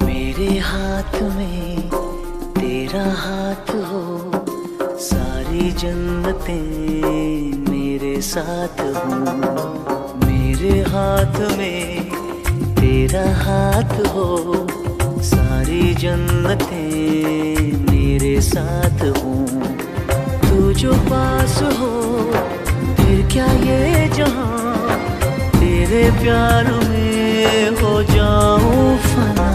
मेरे हाथ में तेरा हाथ हो, सारी जन्नतें मेरे साथ हो। मेरे हाथ में तेरा हाथ हो, सारी जन्नतें मेरे साथ हो। तू जो पास हो फिर क्या ये जहां, तेरे प्यार में हो जाऊं फना।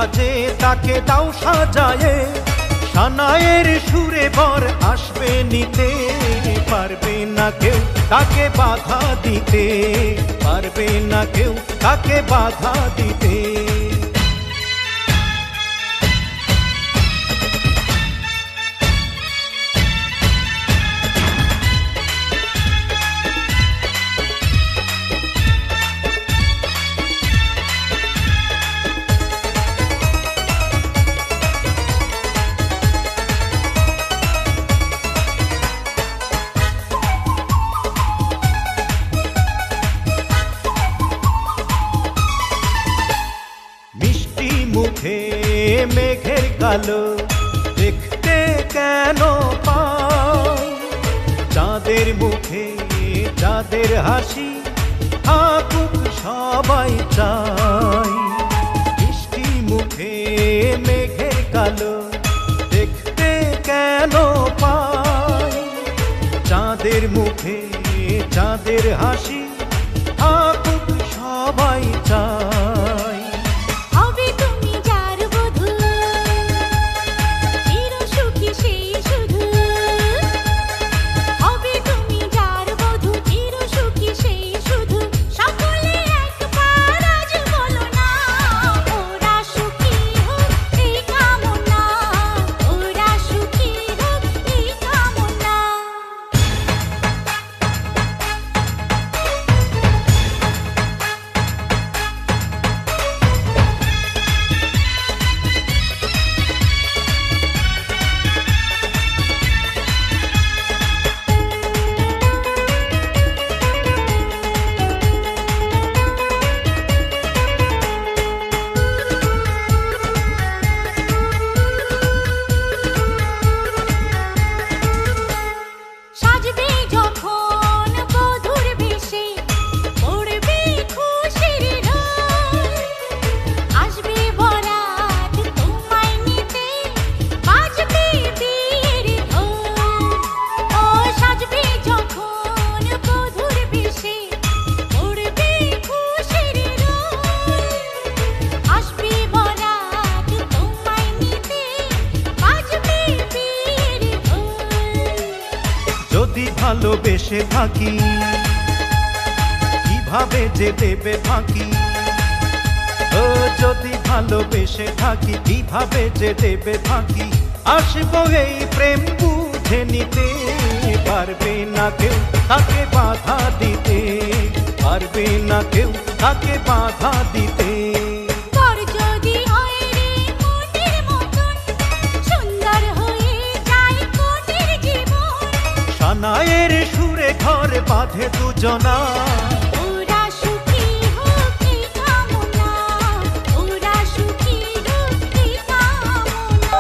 সাজে তাকে দাও সাজায়ে, সানায়ের সুরে বর আসবে নিতে। পারবে না কেউ তাকে বাধা দিতে, পারবে না কেউ তাকে বাধা দিতে। মুখে মেঘের কালো দেখতে কেন পাই, চাঁদের মুখে চাঁদের হাসি থাকুক সবাই চাই। মিষ্টি মুখে মেঘের কালো দেখতে কেন পাই, চাঁদের মুখে চাঁদের হাসি থাকুক সবাই চাই। যদি ভালোবেসে থাকি কিভাবে যে দেবে ফাঁকি, ও যদি ভালোবেসে থাকি কিভাবে যে দেবে ফাঁকি। আসবো এই প্রেম বুঝে নিতে, পারবে না কেউ তাকে বাধা দিতে, পারবে না কেউ তাকে বাধা দিতে। সানায়ের সুরে ঘর বাঁধে দুজনা, ওরা সুখী হোক এই কামনা, ওরা সুখী হোক এই কামনা।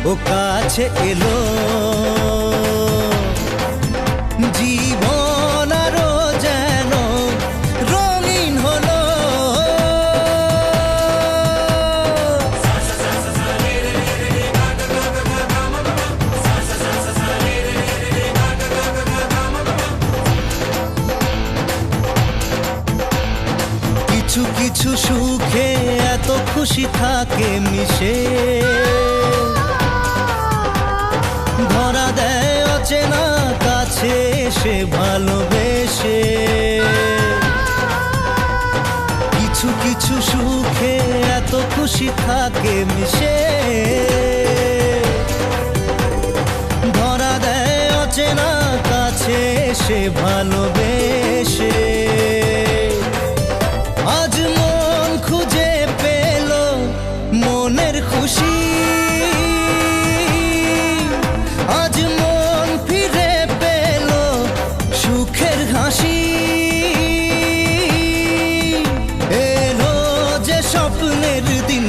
ও কাছে এলো জীবন আরো যেন রঙিন হলো কিছু কিছু সুখে এত খুশি থাকে মিশে ধরা দেয় অচেনা কাছে সে ভালোবেসে কিছু কিছু সুখে এত খুশি থাকে মিশে ধরা দেয় অচেনা কাছে সে ভালোবেসে আজ মন খুঁজে পেল মনের খুশি আজ মন ফিরে পেল সুখের হাসি এলো যে স্বপ্নের দিন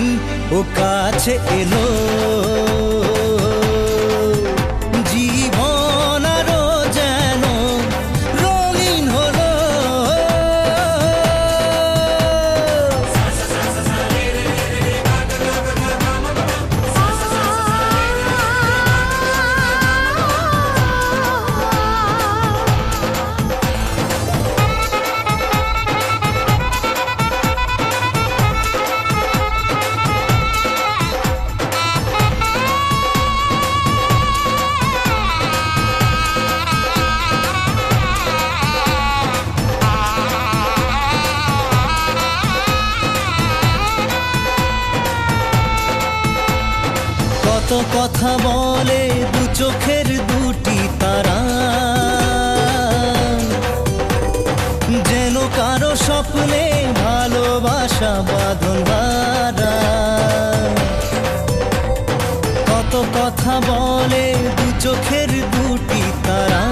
ও কাছে এলো কত কথা বলে দু চোখের দুটি তারা, যেন কারো স্বপ্নে ভালোবাসা বাঁধন হারা। কত কথা বলে দু চোখের দুটি তারা,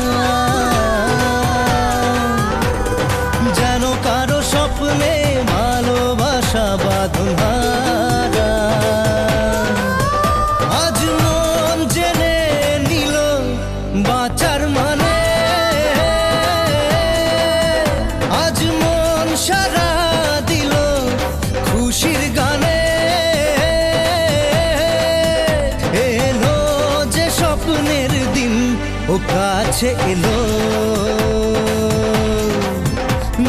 যেন কারো স্বপ্নে ভালোবাসা বাঁধন হারা। আজ মন জেনে নিল বাঁচার মানে, আজ মন সারা দিল খুশির গানে। এলো যে স্বপ্নের দিন ও কাছে এলো,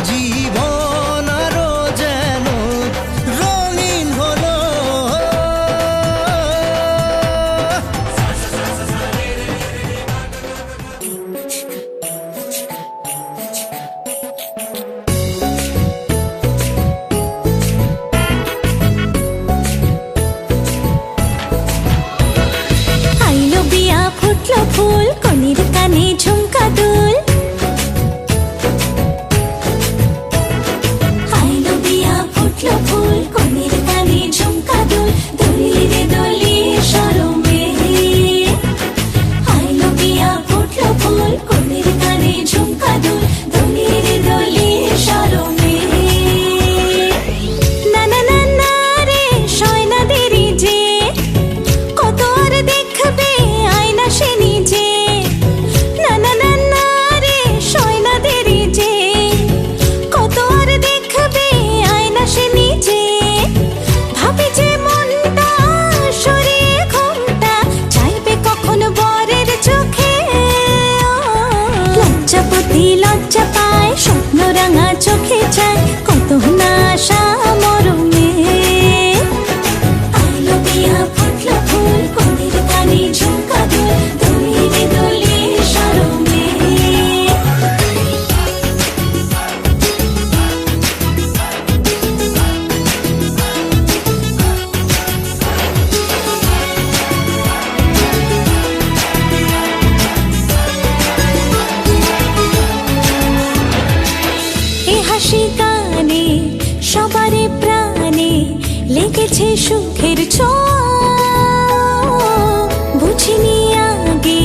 জীবন আরো যেন রঙিন হলো। আইলো বিয়া ফুটলো ফুল, কনের কানে ঝুমকা দুল। আইলো বিয়া ফুটলো ফুল, কনের কানে ঝুমকা দুল। দোলিয়ে রে দোলিয়ে শরমে, আইলো বিয়া ফুটলো ফুল, কনের কানে ঝুমকা দুল। দোলিয়ে রে দোলিয়ে শরমে। না না না না রে সয়না দেরি যে, কত আর দেখবে আয়না সে নিজে। না না না না রে সয়না দেরি যে, কত আর দেখবে আয়না সে নিজে। ভাবে যে মনটা সরিয়ে ঘোমটা, চাইবে কখন বরের চোখে। লজ্জাপতি লজ্জা পায়, স্বপ্ন রাঙা চোখে চায়, কত না আশা মরমে। আইলো বিয়া ফুটলো ফুল, কনের কানে ঝুমকা দুল। দোলিয়ে রে দোলিয়ে শরমে। এ হাসি গানে সবারে প্রাণে লেগেছে সুখের ছোঁয়া। বুঝিনি আগে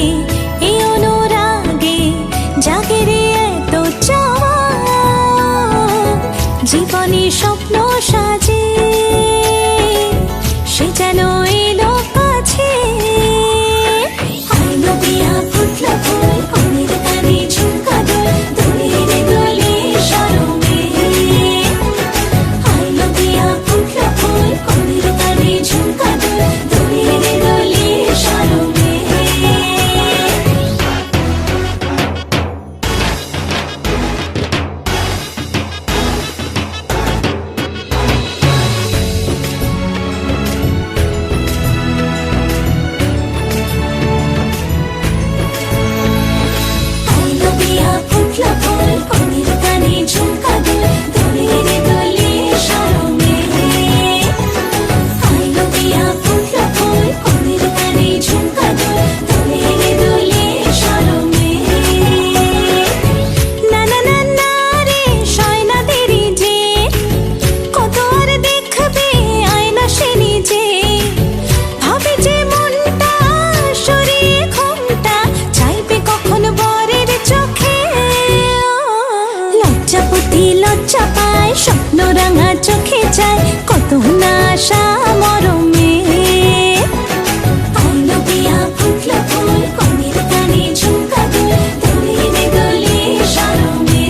এ অনুরাগে জাগে রে এত চাওয়া। জীবনে স্বপ্ন সাজে সে যেন এলো কাছে। আইলো বিয়া ফুটলো ফুল, কনের কানে ঝুমকা দুল। দোলিয়ে রে দোলিয়ে শরমে। আইলো বিয়া ফুটলো ফুল, কনের কানে ঝুমকা দুল। দোলিয়ে রে দোলিয়ে শরমে। আইলো বিয়া ফুটলো ফুল, কনের কানে ঝুমকা দুল। দোলিয়ে রে দোলিয়ে শরমে। আইলো বিয়া ফুটলো ফুল, কনের কানে ঝুমকা দুল। দোলিয়ে রে দোলিয়ে শরমে। না না না না রে সয়না দেরি যে, কত আর দেখবে আয়না সে নিজে। ভাবে যে মনটা সরিয়ে ঘোমটা, চাইবে কখন বরের চোখে। লজ্জাপতি লজ্জা পায়, স্বপ্ন রাঙা চোখে চায়, কত না আশা মরমে। আইলো বিয়া ফুটলো ফুল, কনের কানে ঝুমকা দুল। দোলিয়ে রে দোলিয়ে শরমে।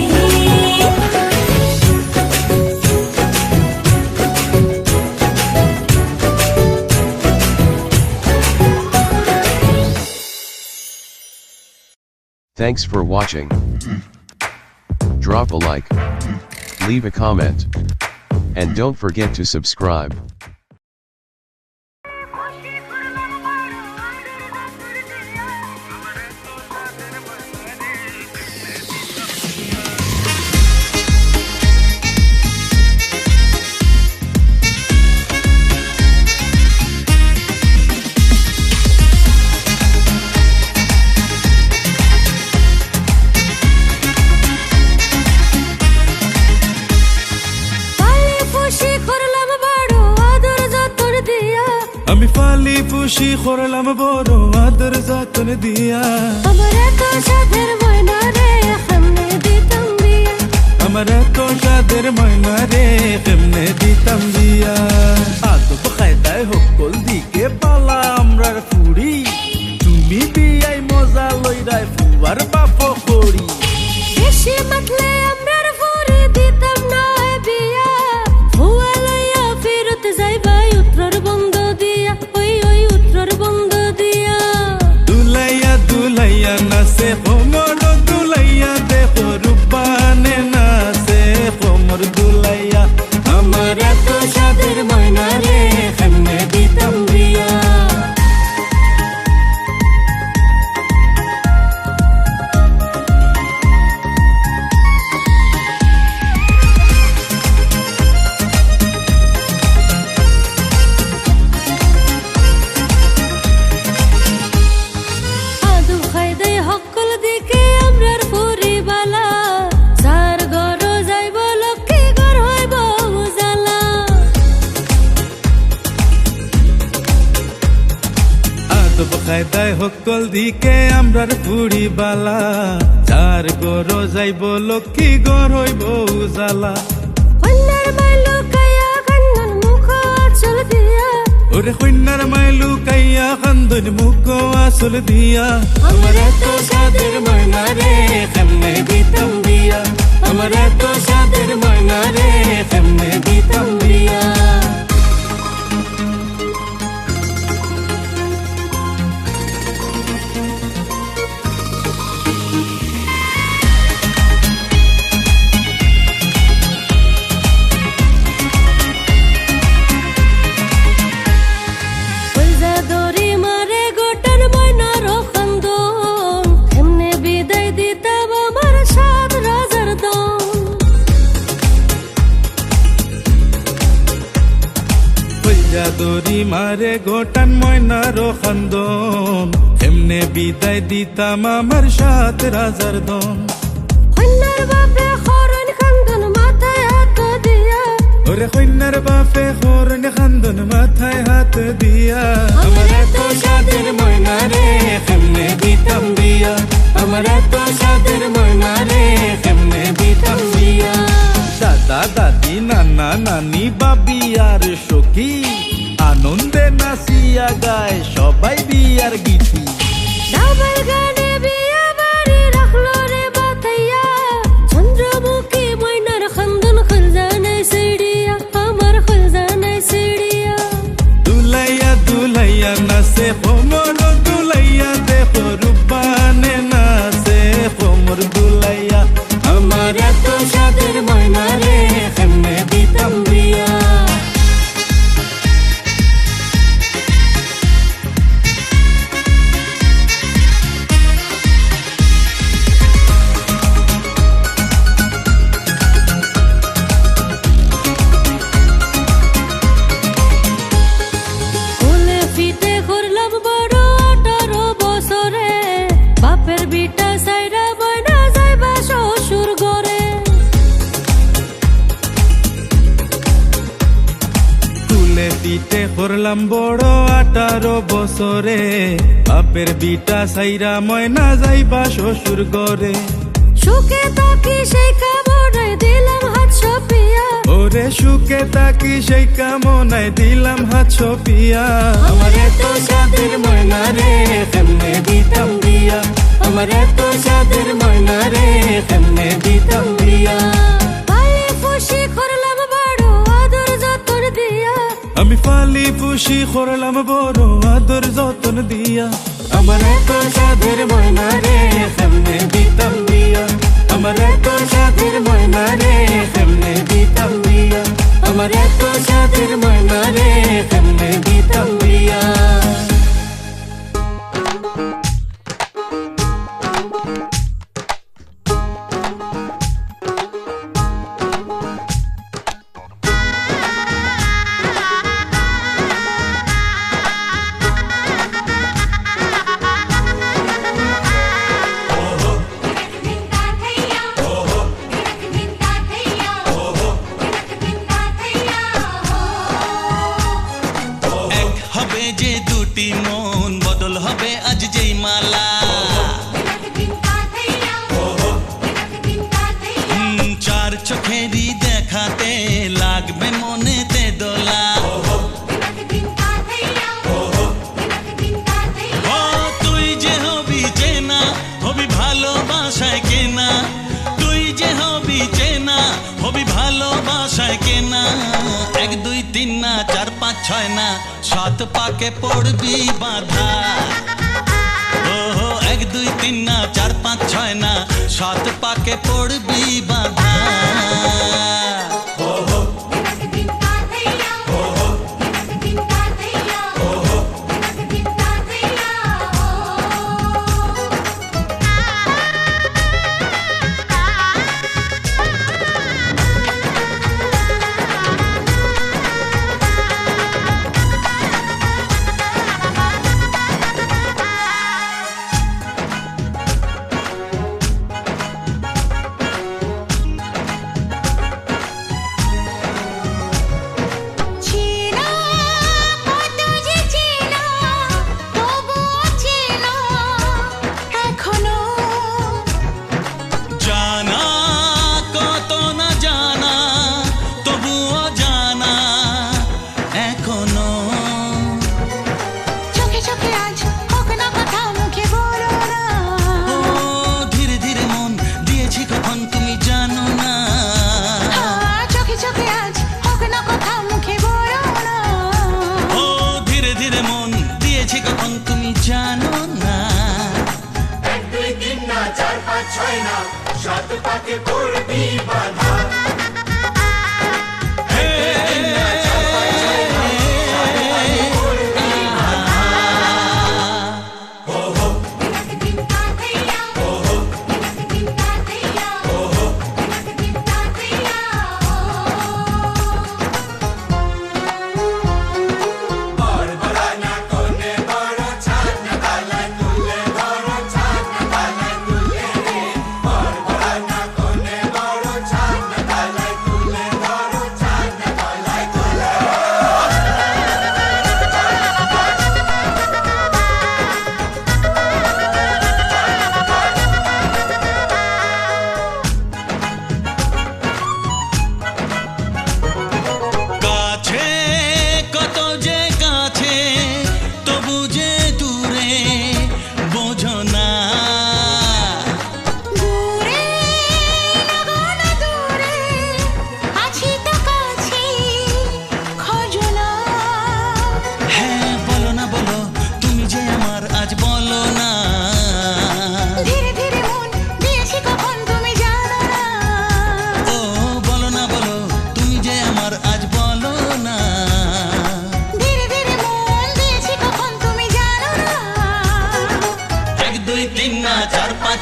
Thanks for watching. Drop a like, leave a comment, and don't forget to subscribe. খুশি করলাম বড় আদর যতন দিয়া আমার এত সাধের ময়না রে কেমনে দিতাম দিয়া আমার এত সাদের ময়না রে কেমনে দিতাম দিয়া আদব খায়দায় সকল দিকে পালা আমরার ফুড়ি তুমি বিয়াই মজা লইরাই ফুয়ার বাপ করি বেশি মাতলে আমরার ফুরি দিতাম না বিয়া হুয়া লইয়া ফেরত যাইবা উত্তর বন্ধ দিয়া ওই উত্তর বন্ধ দিয়া দুলাইয়া দুলাইয়া নাচে কোমর দুলাইয়া দেখো রূপানে নাচে কোমর দুলাইয়া আমার এত সাধের ময়না রে কেমনে দিতাম বিয়া আদু খাইদাই হকল দিকে আমরার ফুরি বালা যার ঘর যাইব লক্ষ্মী ঘর হইব উজালা আদব খায়দায় সকল দিকে আমরার ফুড়ি বালা যার গর যাইব লক্ষ্মী গর হইব উজালা কন্যার মাইলো কায়া কান্দন মুখ আচল দিয়া ওরে কন্যার মাইলু কাইয়া কান্দন মুখ আসল দিয়া আমার এত সাধের ময়না রে কেমনে দিতাম বিয়া আমার এত সাধের ময়না রে কেমনে দিতাম বিয়া কইজা দড়ি মারে গোটার ময়নার খান্দন এমনে বিদায় দিতাম আমার সাত রাজার দন কইয়া দড়ি মারে গোটান ময়নার খান্দন এমনে বিদায় দিতাম আমার সাত রাজার দন কন্যার বাপে খরণ খান্দন মাথায় হাত দিয়া ওরে কন্যার বাপে হরণ খান্দন মাথায় হাত দিয়া আমার এত সাধের ময়না রে কেমনে দিতাম বিয়া আমার এত সাধের ময়না রে কেমনে দিতাম বিয়া দাদা দাদি নানা নানি বাবি আর সখী আনন্দে নাচিয়া গায় সবাই বিয়ার গীতি ডাবল গানে বিয়া বাড়ি রাখলো রে বাতাইয়া চন্দ্রমুখী ময়নার খান্দন খুলজানাই সিড়িয়া আমার খুলজানাই সিড়িয়া দুলাইয়া দুলাইয়া নাচে কোমর দুলাইয়া দেখো রূপানে নাচে কোমর দুলাইয়া আমার এত সাধের ময়না রে কেমনে দিতাম বিয়া কোলে ফিতে করলাম বড় 18 বছরে বাপের বিটা সাইরা বয়না যাইবা শ্বশুর ঘরে তুলে পিঠে করলাম বড় 18 বছরে বাপের বিটা সাইরা ময়না যাইবা শ্বশুর ঘরে সুখে তাকি সেই কামড়াই দিলাম হাত সপিয়া ওরে সুখে তাকি সেই কামনায় দিলাম হাত ছপিয়া আমার এত সাধের ময়না রে কেমনে দিতাম বিয়া আমার এত সাধের ময়না রে কেমনে দিতাম বিয়া পালে ফুসি করলাম বড় আদর যতন দিয়া আমি ফালি পুষি করলাম বড় আদর যতন দিয়া আমার এত সাধের ময়না রে কেমনে দিতাম বিয়া আমার এত সাধের ময়না রে কেমনে দিতাম বিয়া আমার এত সাধের ময়না রে কেমনে দিতাম বিয়া যে দুটি তিন না, চার পাঁচ ছয় না, সাত পাকে পড়বি বাঁধা। ওহো, এক দুই তিন না, চার পাঁচ ছয় না, সাত পাকে পড়বি বাঁধা।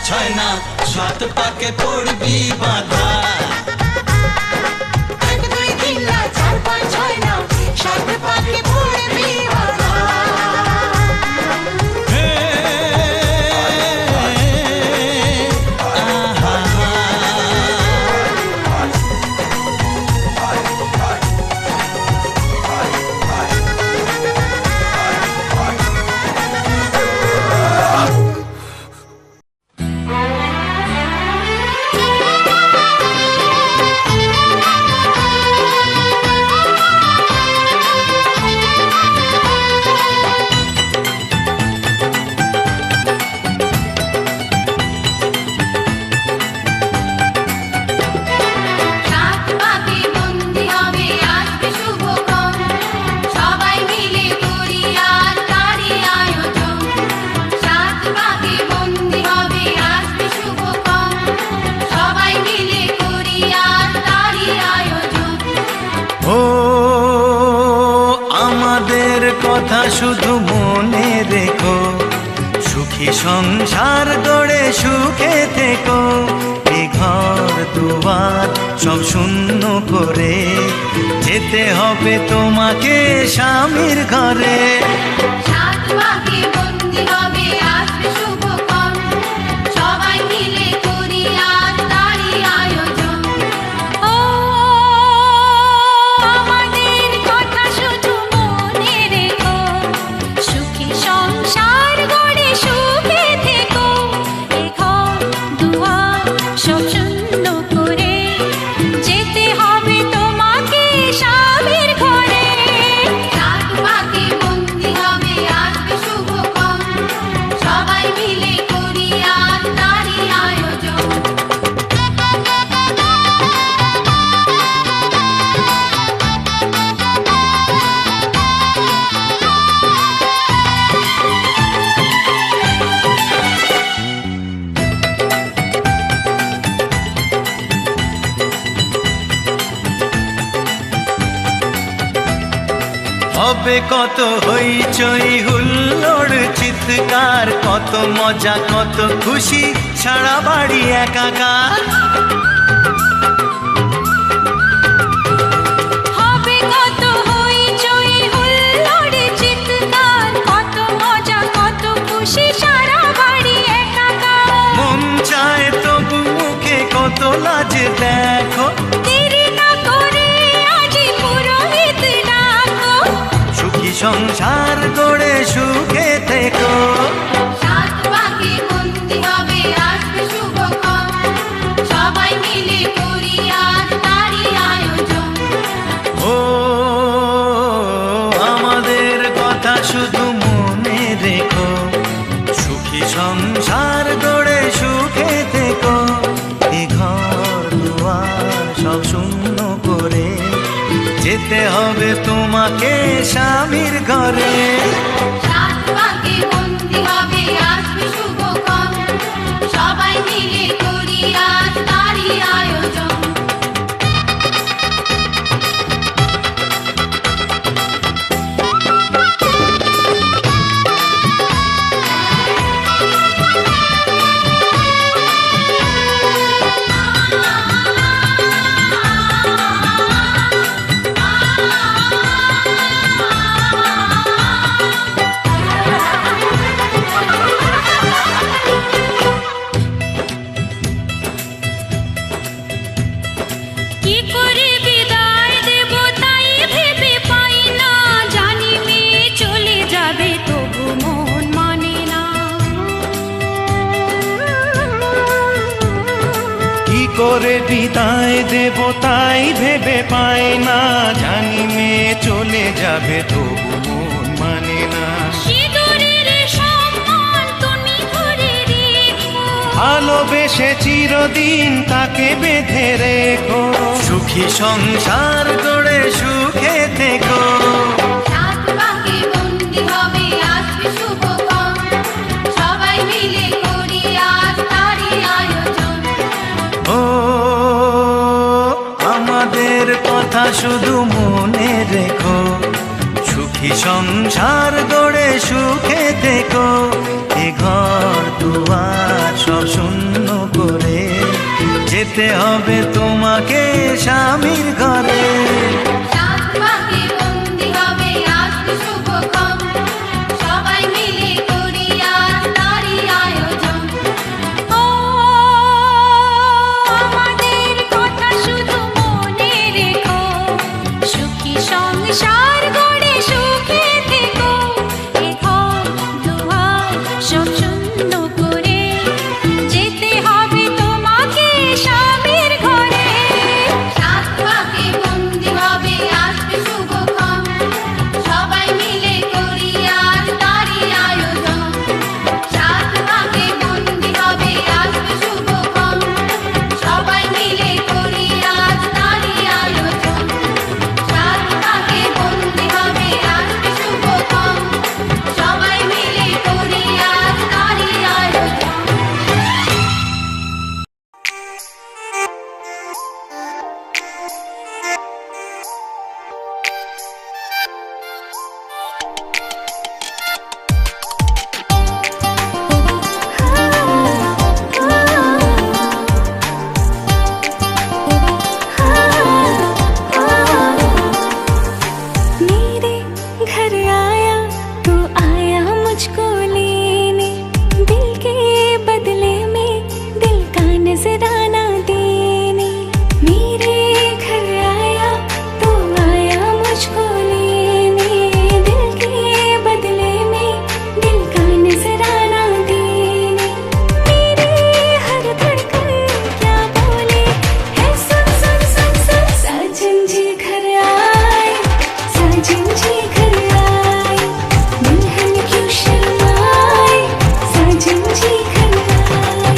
ছয় না, সাত পাকে পড়বি বাঁধা। এক দুই তিন না, চার পাঁচ ছয় না, সাত পাকে পড়বি বাঁধা। কথা শুধু মনে রেখো, সুখী সংসার গড়ে সুখে থেকো। এ ঘর দুয়ার সব শূন্য করে যেতে হবে তোমাকে স্বামীর ঘরে। তোমাকে স্বামীর ঘরে। হবে কত হইচই হুল্লোড় চিৎকার, কত মজা কত খুশি, সারা বাড়ি একাকার। হবে কত হইচই হুল্লোড় চিৎকার, কত মজা কত খুশি, সারা বাড়ি একাকার। মন চায় তবু মুখে কত লাজ দেখো, দেরি না করে আজই পুরোহিত ডাকো। সুখী সংসার গড়ে সুখে থেকো। সাত পাকে বন্দি হবে আসবে শুভক্ষণ, সবাই মিলে করি আজ তারই আয়োজন। ও আমাদের কথা শুধু মনে রেখো, সুখী সংসার গড়ে সুখে থেকো। এ ঘর দুয়ার সব শূন্য করে যেতে হবে তোমাকে স্বামীর ঘরে। সাত পাকে বন্দি হবে আসবে শুভক্ষণ, সবাই মিলে করি আজ তারই আয়োজন। কি করে বিদায় দেব তাই ভেবে পাই না, জানি মেয়ে চলে যাবে তবু মন মানে না। কি করে বিদায় দেব তাই ভেবে পাই না, জানি মেয়ে চলে যাবে তবু মন মানে না। সিঁদুরের সম্মান তুমি ধরে রেখো, ভালোবেসে চিরদিন তাকে বেঁধে রেখো। সুখী সংসার গড়ে সুখে থেকো। সাত পাকে বন্দি হবে আসবে শুভক্ষণ, সবাই মিলে করি আজ তারই আয়োজন। ও আমাদের কথা শুধু মনে রেখো, সুখী সংসার গড়ে সুখে থেকো। এ ঘর দুয়ার সব শূন্য করে যেতে হবে তোমাকে স্বামীর ঘরে। সাত পাকে বন্দি হবে আসবে শুভক্ষণ, সবাই মিলে করি আজ তারই আয়োজন। ও আমাদের কথা শুধু মনে রেখো, সুখী সংসার গড়ে সুখে থেকো। এ ঘর দুয়ার সব শূন্য করে যেতে হবে তোমাকে স্বামীর ঘরে। সাত পাকে বন্দি হবে আসবে শুভক্ষণ, সবাই মিলে করি আজ তারই আয়োজন। সাত পাকে বন্দি হবে আসবে শুভক্ষণ, সবাই মিলে করি আজ তারই আয়োজন। সাত পাকে বন্দি হবে আসবে শুভক্ষণ, সবাই মিলে করি আজ তারই আয়োজন। मेरे घर आया तू आया मुझको लेने, दिल के बदले में दिल का नजराना देने। मेरे घर आया तू आया मुझको लेने, दिल के बदले में दिल का नजराना देने। मेरे हर धड़कन क्या बोले है सुन सुन सुन सुन। साजन जी घर आए, साजन जी घर आए, दुल्हन क्यों शर्माए, साजन जी घर आए।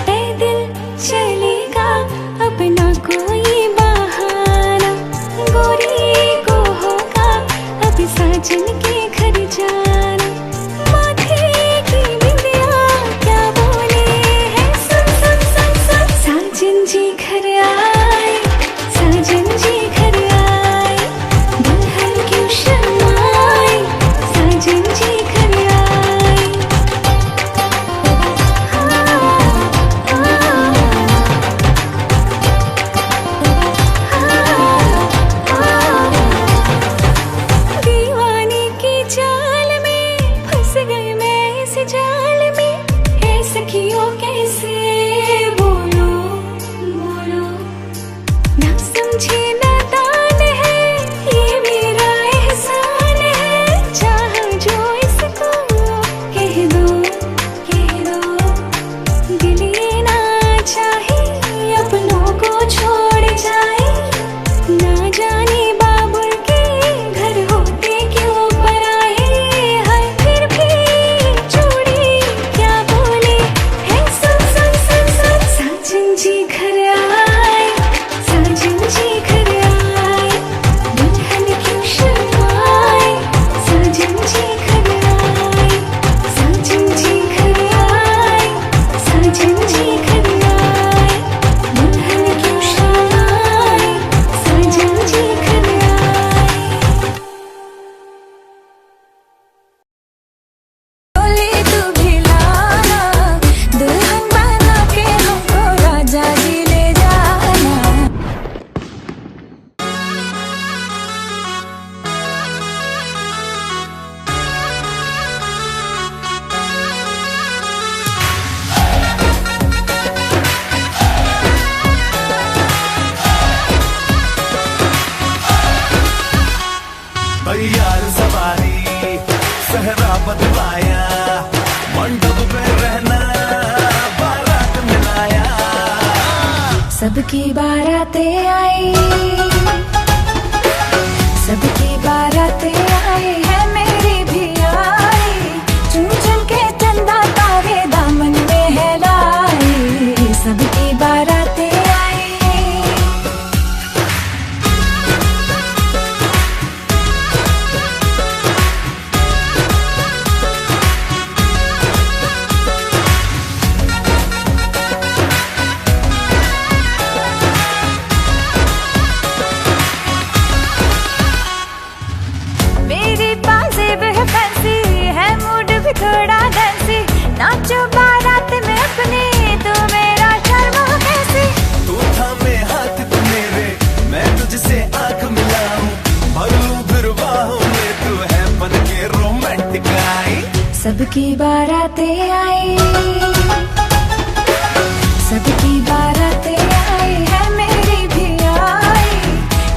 पैदल चलेगा अपना कोई बहाना, गोरी को होगा अब साजन के घर जाना। माथे की बिंदिया जी घर आए, साजन जी घर आए, दुल्हन क्यों शर्माए, साजन जी घर आए। दीवाने की चाल में फंस गए मैं इस जाल में, है सखियों कैसे बोलो बोलो, ना समझे नादान है ये मेरा एहसान है, चाह जो इसको कह दो दिल ये ना चाहे अपनों को छोड़ जाए, ना जाने बाबुल के घर होते क्यों पराए, हाय फिर भी जोड़ी क्या बोले है, सुन सुन सुन सुन। साजन जी घर आए, साजन जी घर आए, दुल्हन क्यों शर्माए, साजन जी घर आए, साजन जी घर आए, साजन जी घर आए, दुल्हन क्यों शर्माए, साजन जी घर आए। बोले तू भी लाना, दुल्हन बना के हमको राजा जी ले जाना। तैयार सवारी सहरा बदलाया, मंडप में रहना बारात मिलाया। सबकी बारातें आई, सबकी बारातें आई है मेरी भी आई, चुन चुन के चंदा तारे दामन में है लाई, सबकी बारातें आई। मेरी पाजेब है फैंसी, है मूड भी थोड़ा डांसी, नाचो बारात में अपने तो मेरा शर्मा कैसी। तू थामे हाथ तू मेरे, मैं तुझसे आंख मिलाऊं, भरूं फिर बाहों में, तू है बन के रोमांटिक आई। सबकी बारातें आई, सबकी बारातें आई है मेरी भी आई,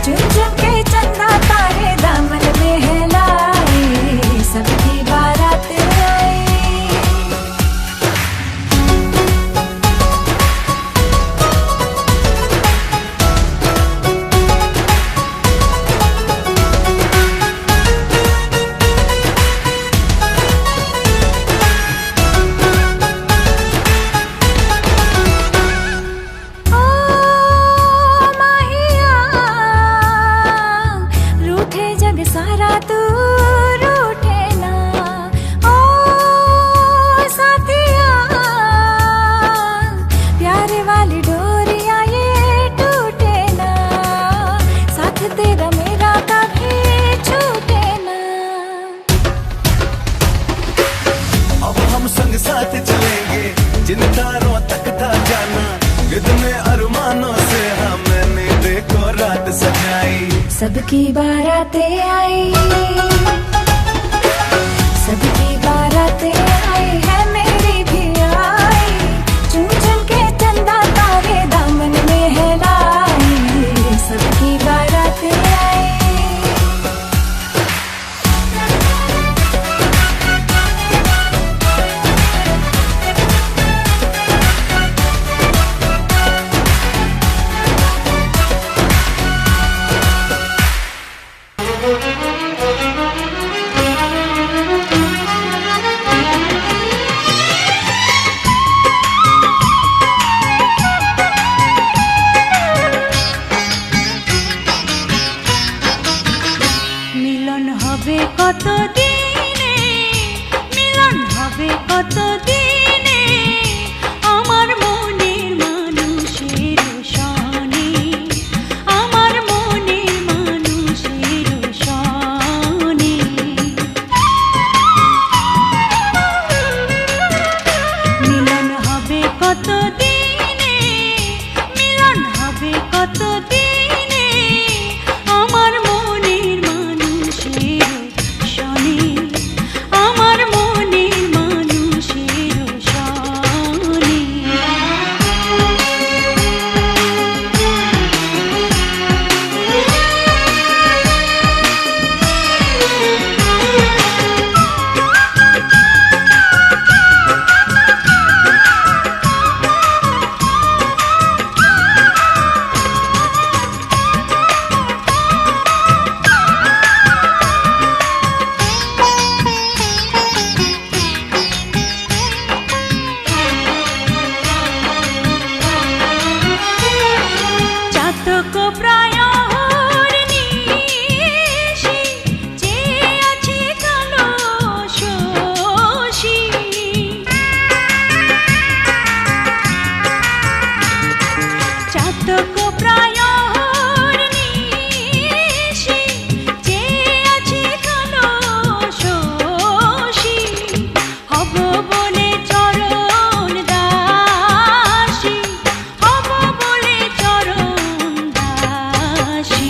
चुन चुन के चंदा तारे दामन में है लाई, सबकी बारातें आई। ओ माहिया, रूठे जग सारा तू रूठे ना, ओ साथिया, प्यारे वाली डोरियां ये टूटे ना, साथ तेरा मेरा कभी छूटे ना। अब हम संग साथ चलेंगे, जिन तारों तक था जाना, गिद्ध में अरमानों से हमने देखो रात सजाई। सबकी बारातें आई, सबकी बारातें आई है मेरी भी आई, चुन चुन के चंदा तारे दामन में है लाई, सबकी बारातें आई। কতক প্রায়র নিশি চেয়ে আছি কালো শশী হব বলে চরণ দাসী হব বলে চরণ দাসী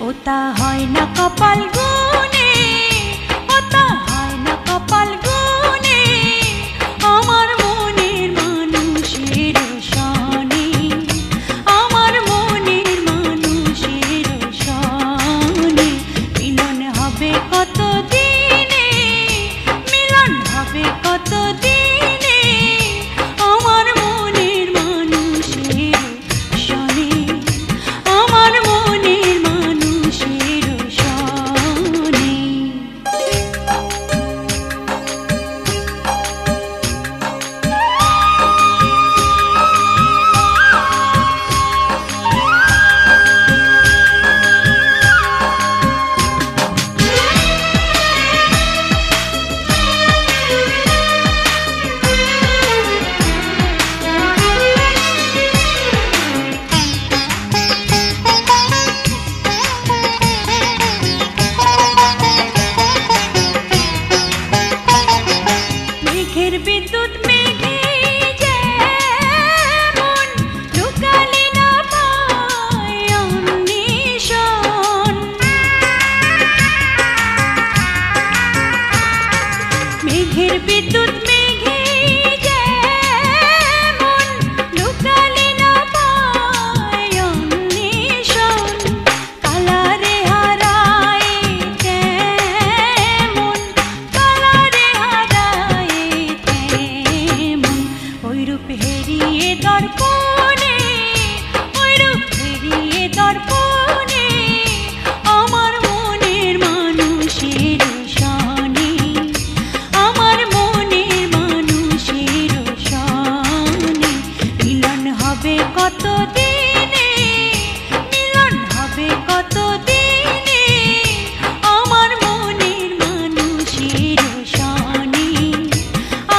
ওটা হয় না কপাল গুনে ওটা হয় না কপাল গুনে আমার মনের মানুষের সনে আমার মনের মানুষের সনে মিলন হবে কত দিনে মিলন হবে কত দিনে আমার মনের মানুষের সনে আমার মনের মানুষের সনে মেঘের বিদ্যুৎ মেঘে যেমন লুকালে না পায় অন্বেষণ মেঘের বিদ্যুৎ মেঘে যেমন লুকালে না পায় অন্বেষণ কালারে হারায় তেমন কালারে হারায় তেমন ওইরূপ হেরিয়ে দর্পণে ওইরূপ হেরিয়ে দর্পণে আমার মনের মানুষের সনে আমার মনের মানুষের সনে মিলন হবে কত দিনে মিলন হবে কত দিনে আমার মনের মানুষের সনে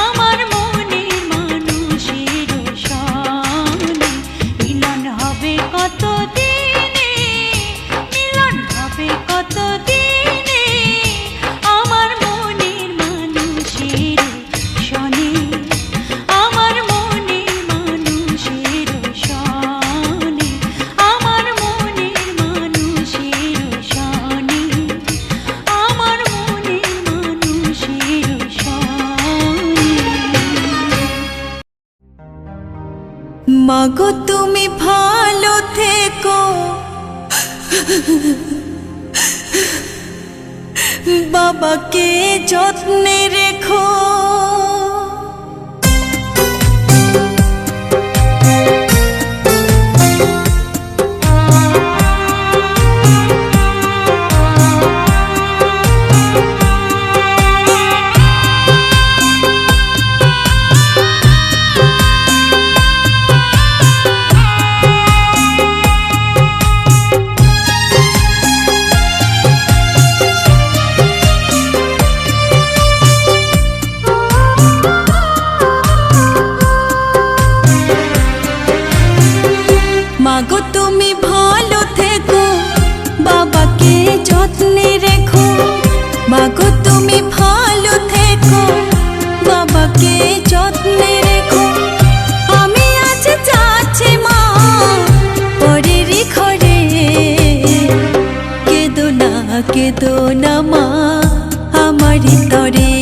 আমার মনের মানুষের সনে মিলন হবে কত দিনে মিলন হবে কত দিনে আমার মনের মানুষের সনে আমার মনের মানুষের সনে আমার মনের মানুষের সনে আমার মনের মানুষের সনে মাগো তুমি ভালো থেকো বাবাকে যত্নে রেখো মাগো তুমি ভালো থেকো বাবাকে যত্নে রেখো মাগো তুমি ভালো থেকো বাবাকে যত্নে রেখো আমি আজ যাচ্ছি মা পরের ঘরে কেঁদো না মা আমারই তরে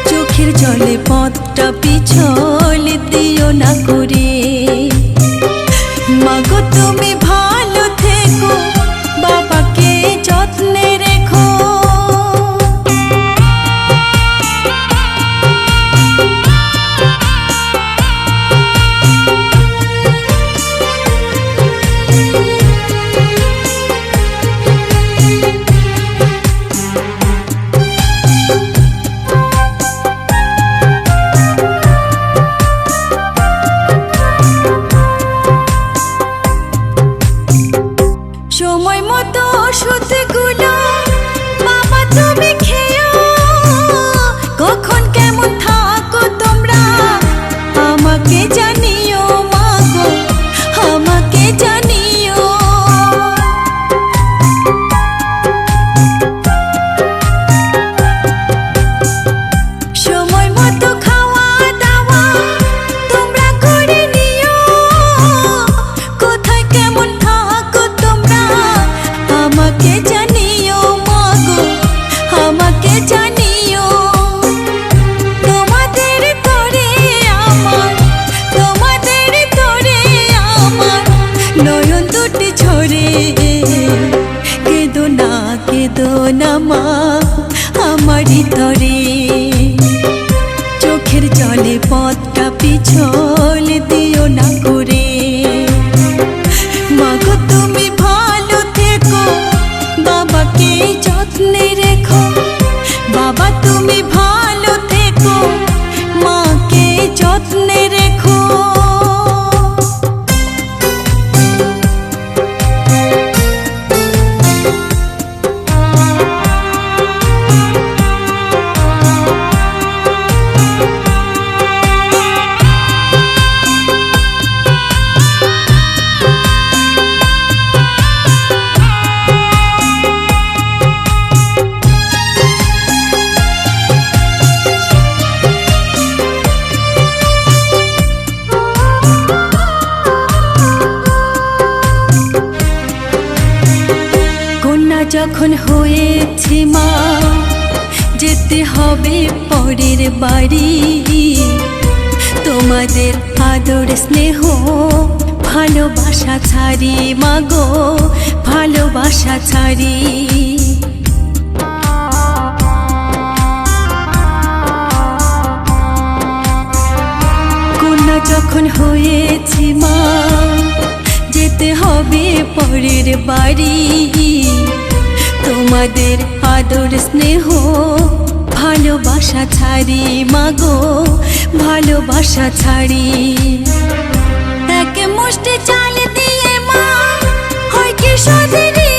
চোখের জলে পথটা পিছল দিও না করে মাগো তুমি ভালো থেকো বাবাকে না মা আমারই তরে চোখের জলে পথটা পিছল দিও না করে মাগো তুমি ভালো থেকো বাবাকে যত্নে রেখো বাবা তুমি ভালো থেকো মাকে যত্নে রেখো যখন হয়েছে মা যেতে হবে পরের বাড়ি তোমাদের আদর স্নেহ ভালোবাসা ছাড়ি মাগো ভালোবাসা ছাড়ি কন্যা যখন হয়েছে মা যেতে হবে পরের বাড়ি তোমাদের আদর স্নেহ ভালোবাসা ছাড়ি মাগো ভালোবাসা ছাড়ি এক মুষ্টি চাল দিয়ে মা হয় কি সদরি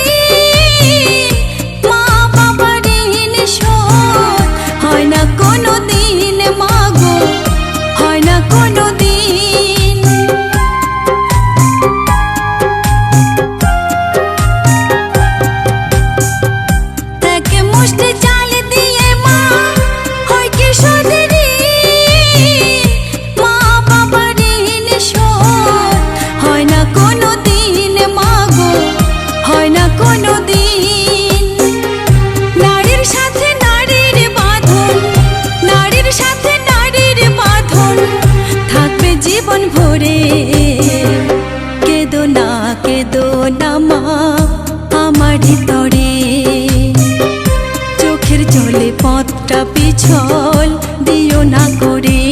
মা বাবার ঋণ শোধ হয় না কোনো দিন মাগো হয় না কোনো দিন চাল দিয়ে মা হয় কি সদরি মা বাবার ঋণ শোধ হয় না কোনো দিন মাগো হয় না কোনো দিন নারীর সাথে নারীর বাঁধন নারীর সাথে নারীর বাঁধন থাকবে জীবন ভরে কেঁদো না মা আমারই তরে চোখের জলে পথটা পিছল দিও না করে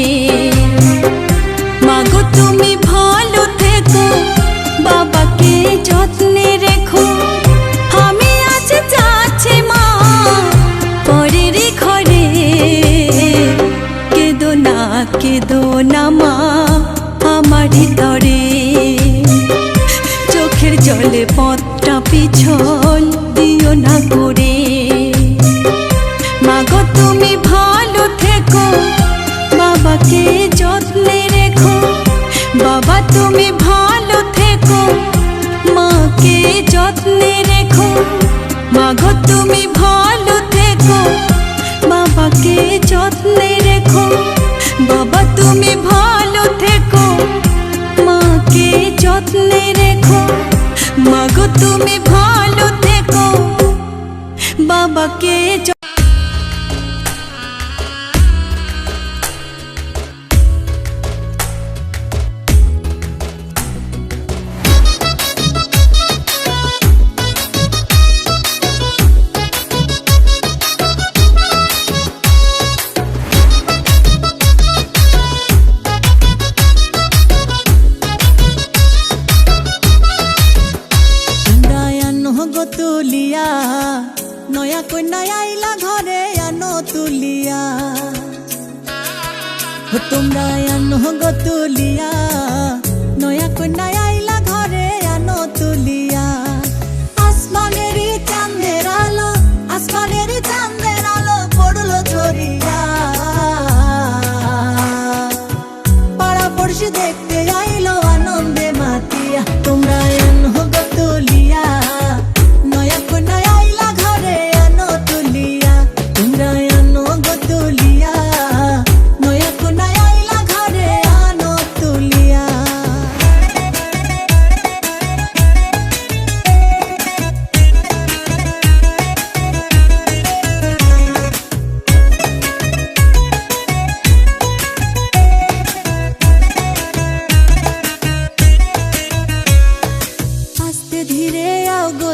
মাগো তুমি ভালো থেকো বাবাকে যত্নে রেখো আমি আজ যাচ্ছি মা পরের ঘরে কেঁদো না মা আমারই তরে চোখের জলে পথটা পিছল দিও না করে মাগো তুমি ভালো থেকো বাবাকে যত্নে রেখো বাবা তুমি ভালো থেকো মাকে যত্নে রেখো মাগো তুমি ভালো থেকো বাবাকে যত্নে রেখো বাবা তুমি ভালো থেকো মাকে যত্নে রেখো মাগো তুমি ভালো থেকো বাবাকে তুলিয়া নয়া কন্যা আইলা ঘরে আনো তুলিয়া তোমরা আনো গো তুলিয়া নয়া কন্যা আইলা ঘরে আনো তুলিয়া আসমানেরই চাঁদের আলো পড়লো ঝরিয়া পাড়া পড়শি দেখতে আইলো আনন্দে মাতিয়া তোমরা আনো গো তুলিয়া তুলিয়া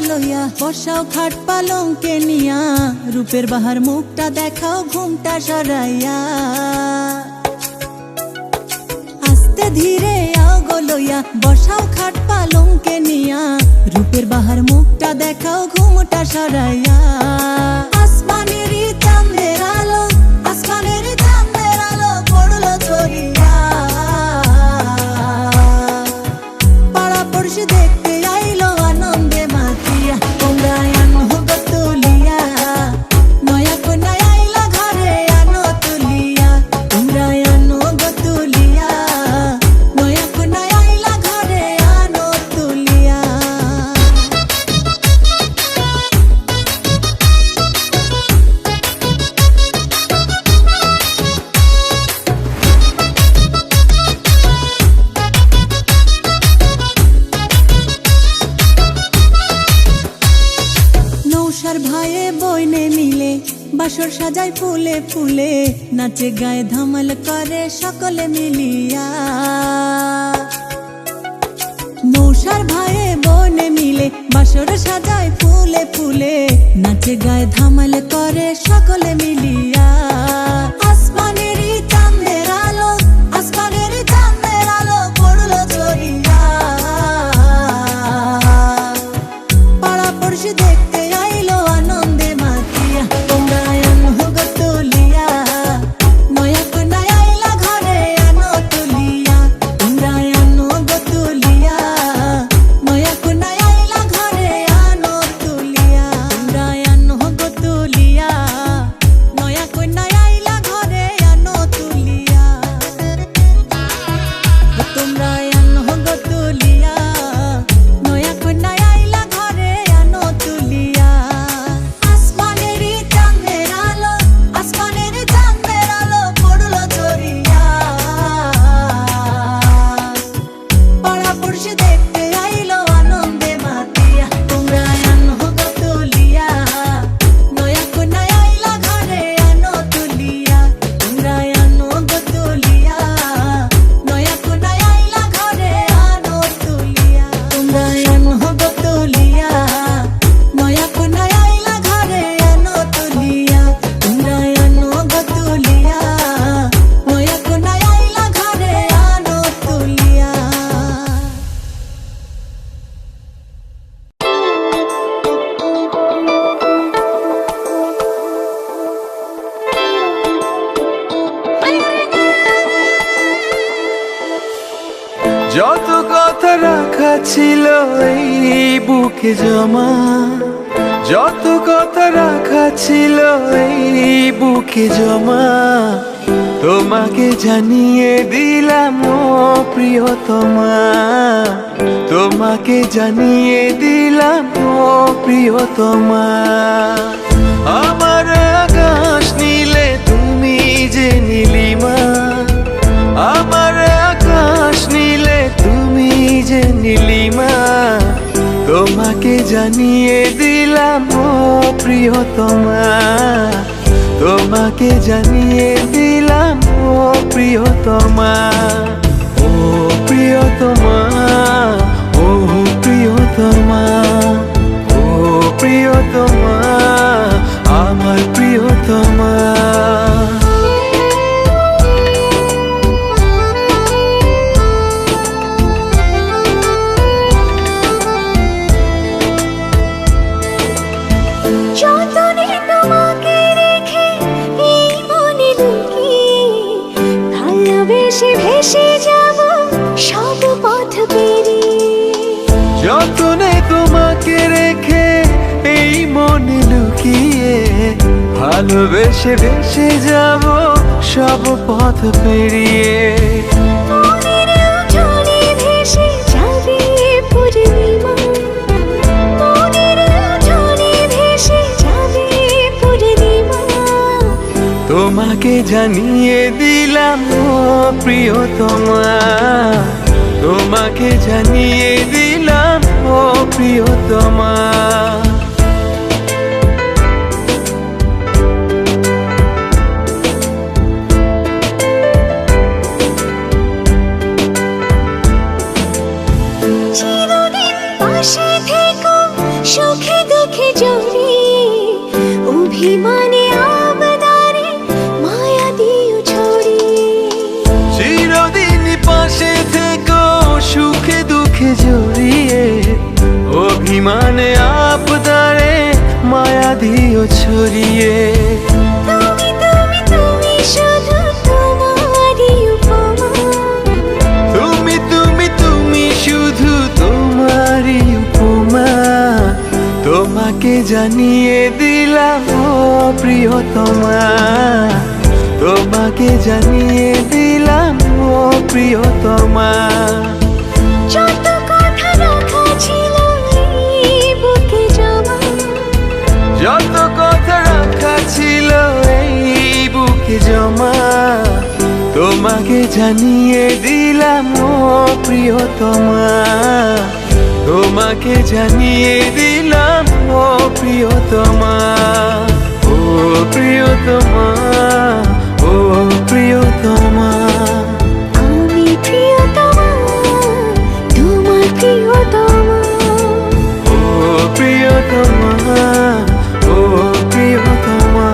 লইয়া বসাও খাট পালঙ্কে নিয়া রূপের বাহার মুখটা দেখাও ঘুমটা সরাইয়া আস্তে ধীরে আও গো লইয়া বসাও খাট পালঙ্কে নিয়া রূপের বাহার মুখটা দেখাও ঘুমটা সরাইয়া আসমানের চাঁদের আলো আসমানের চাঁদের আলো পড়লো ঝরিয়া পাড়া পড়শি দেখতে আইলো আনন্দে মাতিয়া তোমরা আনো গো তুলিয়া নয়া কন্যা আইলা ঘরে আনো তুলিয়া তোমরা আনো গো তুলিয়া নয়া কন্যা আইলা ঘরে আনো তুলিয়া নৌসার ভাইয়ে বইনে মিলে বাসর সাজায় ফুলে ফুলে নাচে গায়ে ধামাল করে সকলে মিলিয়া নৌসার ভাইয়ে বইনে মিলে বাসর সাজায় ফুলে ফুলে নাচে গায়ে ধামাল করে সকলে মিলিয়া আসমানের চাঁদের আলো আসমানের চাঁদের আলো পড়লো ঝরিয়া পাড়া পড়শি দেখতে আইলো আনন্দে মাতিয়া তোমরা আনো গো তুলিয়া নয়া কন্যা আইলা ঘরে আনো তুলিয়া তোমরা আনো গো তুলিয়া নয়া কন্যা আইলা ঘরে আনো তুলিয়া তোমরা আনো গো তুলিয়া নয়া কন্যা আইলা ঘরে আনো তুলিয়া তোমরা আনো গো তুলিয়া নয়া কন্যা আইলা ঘরে আনো তুলিয়া আসমানের চাঁদের আলো পড়লো ঝরিয়া পাড়া পড়শি দেখতে আইলো আনন্দে মাতিয়া তোমরা আনো গো তুলিয়া নয়া কন্যা আইলা ঘরে আনো তুলিয়া তোমরা আনো গো তুলিয়া নয়া কন্যা আইলা ঘরে আনো তুলিয়া তোমরা আনো গো তুলিয়া নয়া কন্যা আইলা ঘরে আনো তুলিয়া তোমরা আনো গো তুলিয়া নয়া কন্যা আইলা ঘরে আনো তুলিয়া যত কথা রাখা ছিল এই বুকে জমা যত কথা রাখা ছিল এই বুকে জমা তোমাকে জানিয়ে দিলাম ও প্রিয়তমা তোমাকে জানিয়ে দিলাম ও প্রিয়তমা আমার আকাশ নীলে তুমি যে নীলিমা আমার আকাশ নীলে তুমি যে নীলিমা তোমাকে জানিয়ে দিলাম ও প্রিয়তমা তোমাকে জানিয়ে দিলাম ও প্রিয়তমা ও প্রিয়তমা ও প্রিয়তমা ও প্রিয়তমা আমার প্রিয়তমা যতনে তোমাকে রেখে এই মনে লুকিয়ে ভালোবেসে ভেসে যাব সব পথ পেরিয়ে যতনে তোমাকে রেখে এই মনে লুকিয়ে ভালোবেসে ভেসে যাব সব পথ পেরিয়ে মনের উঠোনে ভেসে যাবে পূর্ণিমা মনের উঠোনে ভেসে যাবে পূর্ণিমা তোমাকে জানিয়ে দিলাম ও প্রিয়তমা তোমাকে জানিয়ে দিলাম ও প্রিয়তমা চিরদিন পাশে থেকো সুখে দুঃখে জড়িয়ে অভিমানে আবদারে মায়া দিও ছড়িয়ে চিরদিনই পাশে থেকো সুখে দুঃখে জড়িয়ে অভিমানে আপদারে মায়া দিও ছড়িয়ে তুমি তুমি তুমি শুধু তোমারই উপমা তুমি তুমি তুমি শুধু তোমারই উপমা তোমাকে জানিয়ে দিলাম ও প্রিয়তমা তোমাকে জানিয়ে দিলাম ও প্রিয়তমা যত কথা রাখা ছিল এই বুকে জমা যত কথা রাখা ছিল এই বুকে জমা তোমাকে জানিয়ে দিলাম ও প্রিয়তমা তোমাকে জানিয়ে দিলাম ও প্রিয়তমা ও প্রিয়তমা ও প্রিয়তমা আমি প্রিয়তমা তোমার প্রিয়তমা ও প্রিয়তমা ও প্রিয়তমা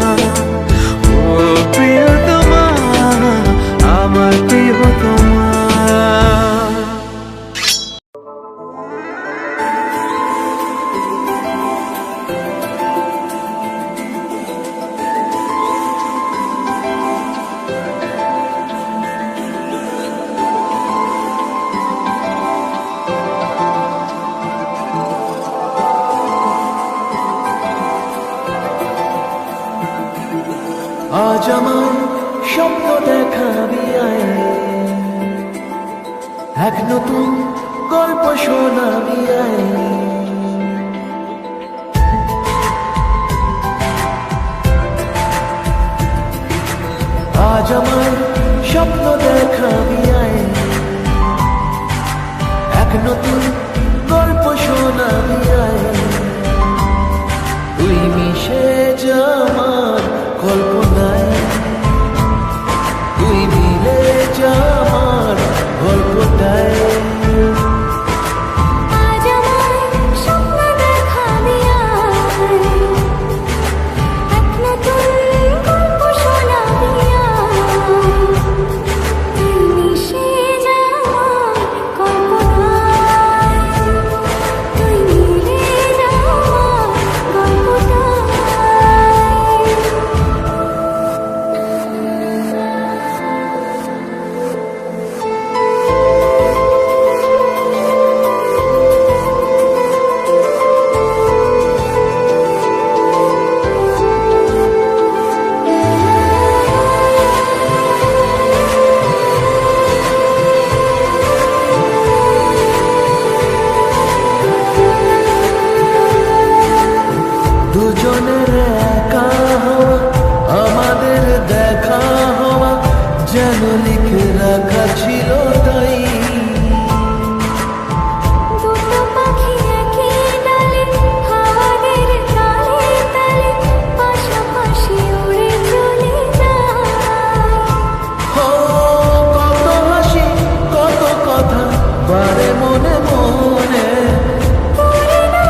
ও প্রিয়তমা আমার প্রিয়তমা আজ আমার স্বপ্ন দেখাবি আয় এক নতুন গল্প শোনাবি আয় আজ আমার স্বপ্ন দেখাবি আয় এক নতুন গল্প শোনাবি আয় তুই মিশে যা আমার কল্পনায় তুই মিলে যা আমার গল্পটায় আজ আমার স্বপ্ন দেখাবি আয় এক নতুন গল্প শোনাবি আয় তুই মিশে যা আমার কল্পনায় তুই মিলে যা আমার গল্পটায় দুজনের একা হওয়া আমাদের দেখা হওয়া যেন লিখে রাখা ছিল তাই দুটো পাখি একই ডালে হাওয়াদের তালে তালে পাশাপাশি উড়ে চলে যায় ও কত হাসি কত কথা বারে মনে মনে পড়ে না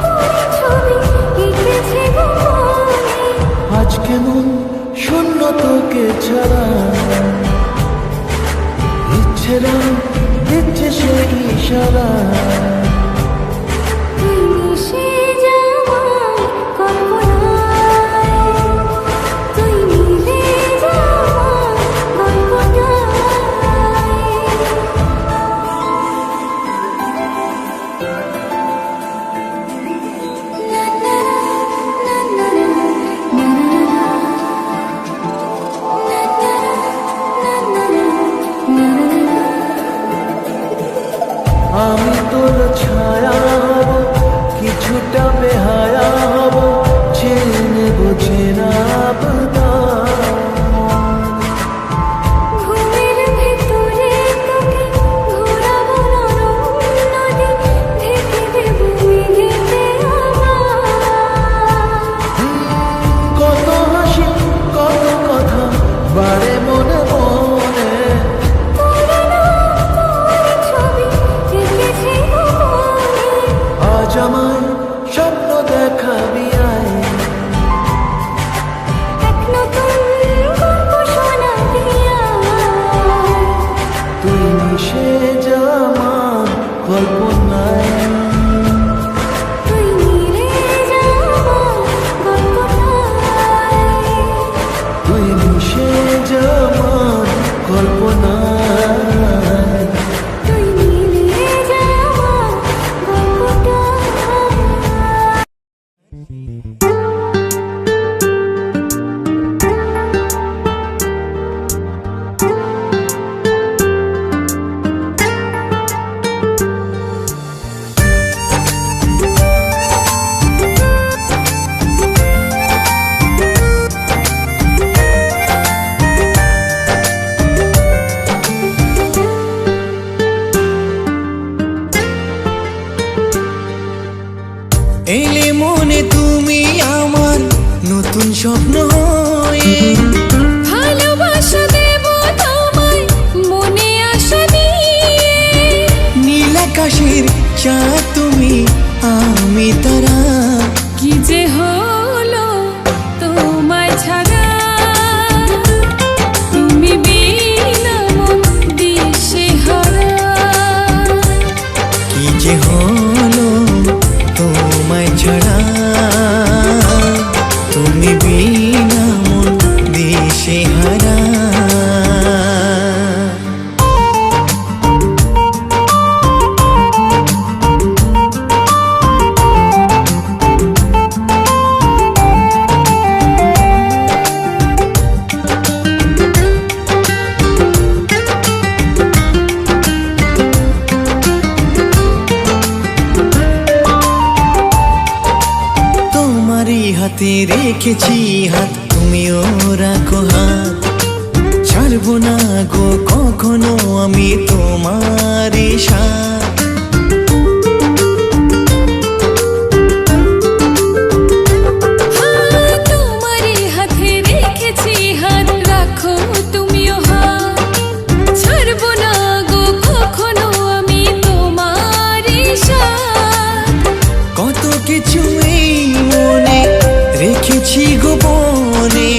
পড়ে ছবি এঁকেছে গোপনে আজ কেমন শূন্য তোকে ছাড়া ইচ্ছেরা দিচ্ছে সে ইশারা তুই মিশে যা আমার কল্পনায় তুই মিলে যা আমার গল্পটায় আমি তোর ছায়া হব কিছুটা বেহায়া হব ছেড়ে নেব চেনা ঘুমের ভেতরে তোকে ঘোরাবো নরম নদী ঢেকে দেবো মেঘেতে আমার কত হাসি কত কথা বারে মনে মনে পড়ে না পড়ে ছবি এঁকেছে গোপনে আজ আমার কল্পনায় তুই মিলে যাওয়া গল্পটায় তুই মিশে যাওয়ার কল্পনায় তুই মিলে যাওয়া গল্পটায় এলে মনে তুমি আমার নতুন স্বপ্ন হয়ে ভালোবাসা দেব তোমায় মনে আশা নিয়ে নীল আকাশের চাঁদ তুমি আমি তারা কি যে হলো তোমায় ছাড়া তুমি বিনা মন দিশেহারা কি যে হলো তোমায় ছাড়া তুমি বিনা মন দিশেহারা তোমারই হাতে রেখেছি হাত তুমিও রাখো হাত ছাড়বো না গো কখনো আমি তোমারই সাথ তোমারই হাতে রেখেছি হাত রাখো তুমিও হাত ছাড়বো না গো কখনো আমি তোমারই সাথ কত কিছু এই মনে রেখেছি গোপনে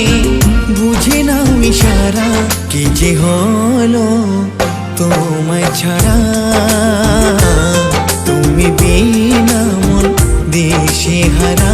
বুঝে নাও ইশারা কি যে হলো তোমায় ছাড়া তুমি বিনা মন দিশেহারা